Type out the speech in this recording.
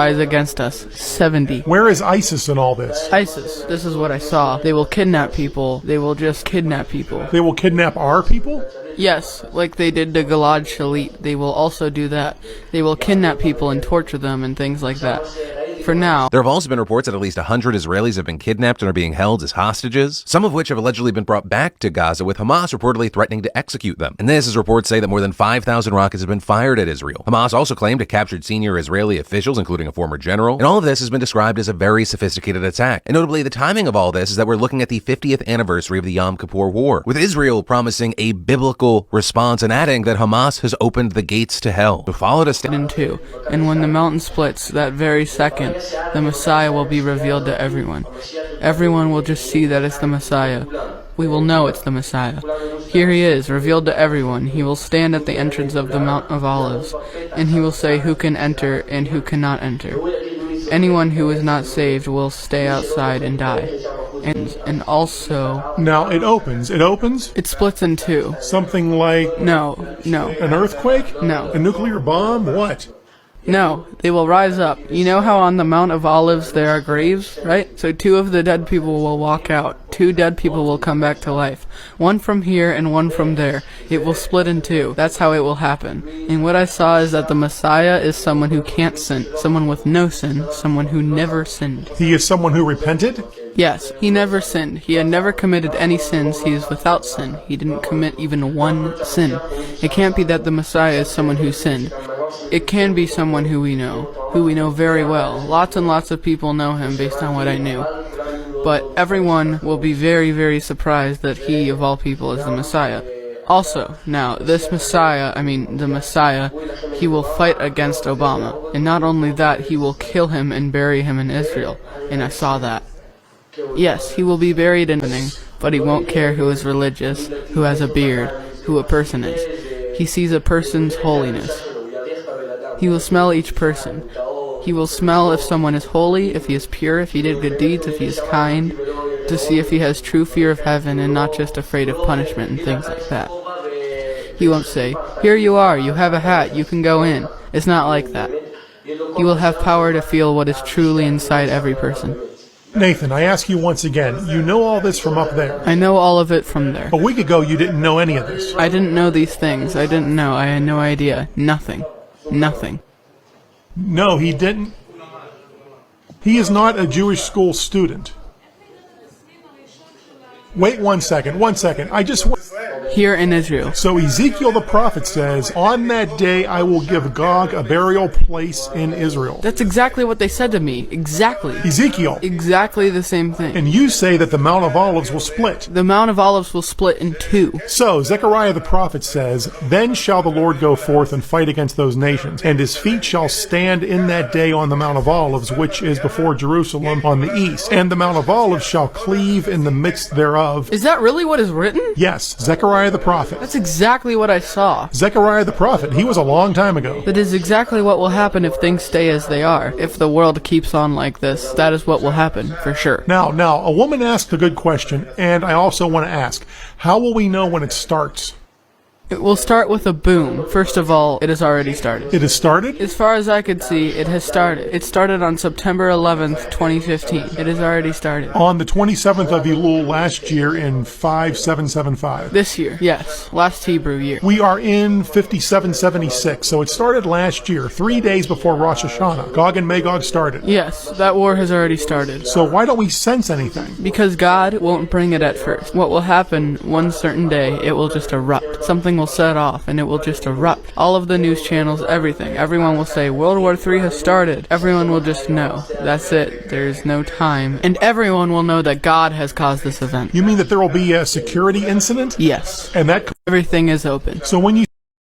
against us. 70. Where is ISIS in all this? ISIS. This is what I saw. They will kidnap people. They will just kidnap people. They will kidnap our people? Yes, like they did to Gilad Shalit. They will also do that. They will kidnap people and torture them and things like that. For now. There have also been reports that at least 100 Israelis have been kidnapped and are being held as hostages, some of which have allegedly been brought back to Gaza, with Hamas reportedly threatening to execute them. And this, as reports say, that more than 5,000 rockets have been fired at Israel. Hamas also claimed it captured senior Israeli officials, including a former general, and all of this has been described as a very sophisticated attack. And notably, the timing of all this is that we're looking at the 50th anniversary of the Yom Kippur War, with Israel promising a biblical response and adding that Hamas has opened the gates to hell. So follow to in two. And when the mountain splits, that very second, the Messiah will be revealed to everyone. Everyone will just see that it's the Messiah. We will know it's the Messiah. Here he is, revealed to everyone. He will stand at the entrance of the Mount of Olives, and he will say who can enter and who cannot enter. Anyone who is not saved will stay outside and die. And also... Now, it opens. It splits in two. Something like... No. An earthquake? No. A nuclear bomb? What? No, they will rise up. You know how on the Mount of Olives there are graves, right? So 2 of the dead people will walk out. 2 dead people will come back to life. 1 from here and 1 from there. It will split in 2. That's how it will happen. And what I saw is that the Messiah is someone who can't sin. Someone with no sin. Someone who never sinned. He is someone who repented? Yes, he never sinned. He had never committed any sins. He is without sin. He didn't commit even 1 sin. It can't be that the Messiah is someone who sinned. It can be someone who we know very well. Lots and lots of people know him based on what I knew. But everyone will be very, very surprised that he, of all people, is the Messiah. Also, now, the Messiah, he will fight against Obama. And not only that, he will kill him and bury him in Israel. And I saw that. Yes, he will be buried in but he won't care who is religious, who has a beard, who a person is. He sees a person's holiness. He will smell each person. He will smell if someone is holy, if he is pure, if he did good deeds, if he is kind, to see if he has true fear of heaven and not just afraid of punishment and things like that. He won't say, "Here you are, you have a hat, you can go in." It's not like that. He will have power to feel what is truly inside every person. Nathan, I ask you once again, you know all this from up there. I know all of it from there. A week ago, you didn't know any of this. I didn't know these things. I didn't know. I had no idea. Nothing. No, he didn't. He is not a Jewish school student. Wait 1 second. Here in Israel. So Ezekiel the prophet says, "On that day I will give Gog a burial place in Israel." That's exactly what they said to me. Exactly. Ezekiel. Exactly the same thing. And you say that the Mount of Olives will split. The Mount of Olives will split in 2. So Zechariah the prophet says, "Then shall the Lord go forth and fight against those nations, and his feet shall stand in that day on the Mount of Olives, which is before Jerusalem on the east. And the Mount of Olives shall cleave in the midst thereof." Is that really what is written? Yes, Zechariah the prophet. That's exactly what I saw. Zechariah the prophet, he was a long time ago. That is exactly what will happen if things stay as they are. If the world keeps on like this, that is what will happen, for sure. Now, a woman asked a good question, and I also want to ask, how will we know when it starts? It will start with a boom. First of all, it has already started. It has started? As far as I could see, it has started. It started on September 11th, 2015. It has already started. On the 27th of Elul last year in 5775. This year, yes. Last Hebrew year. We are in 5776, so it started last year, 3 days before Rosh Hashanah. Gog and Magog started. Yes, that war has already started. So why don't we sense anything? Because God won't bring it at first. What will happen one certain day, it will just erupt. Something will set off and it will just erupt. All of the news channels, everything. Everyone will say World War III has started. Everyone will just know. That's it. There's no time. And everyone will know that God has caused this event. You mean that there will be a security incident? Yes. And that... Everything is open. So when you